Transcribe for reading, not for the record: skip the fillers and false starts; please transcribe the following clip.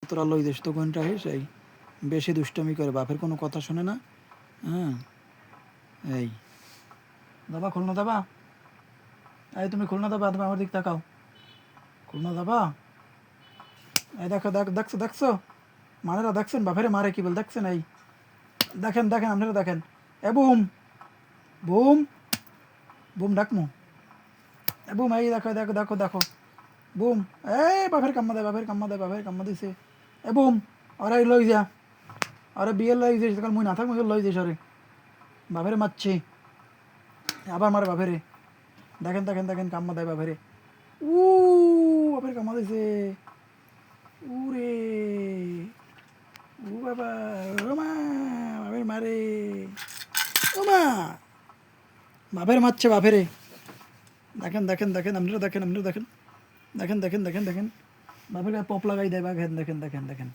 তোরা লই দেশ তো ঘন্টা হয়ে সেই বেশি দুষ্টামি করে, বাপের কোনো কথা শোনে না। হ্যাঁ, এই দাবা খুলনা দাবা, এই তুমি খুলনা দাবা, তুমি আমার দিক তাকাও, খুলনা দাবা, এই দেখো দেখছো দেখছো, মানেরা দেখছেন বাপেরে মারে কি বল দেখছেন, এই দেখেন দেখেন আপনারা দেখেন, এ বুম বুম বুম ডাকমু, এ বুম, এই দেখো দেখো দেখো দেখো, বুম, এই বাপের কাম্মা দেয়, বাপের কাম্মা দেয়, বাপের কাম্মা দিছে, এ বুম, ওরা লই যা, আরে বিয়ে লই যাইস, কাল মুই না থাক মুই লই যাইস, আরে বাপেরে মারছি, আবার মারে বাপেরে, দেখেন দেখেন দেখেন কাম্মা দেয় বাপেরে, উ বাপের কাম্মা দিছে, উরে ও বাবা, ও মা, বাপের মারে, ও মা, বাপের মারছে বাপেরে, দেখেন দেখেন দেখেন আপনারা দেখেন, আপনারা দেখেন, দেখেন দেখেন দেখেন দেখেন, বাপের গায়ে পপ লাগাই দেয়, দেখেন দেখেন দেখেন দেখেন,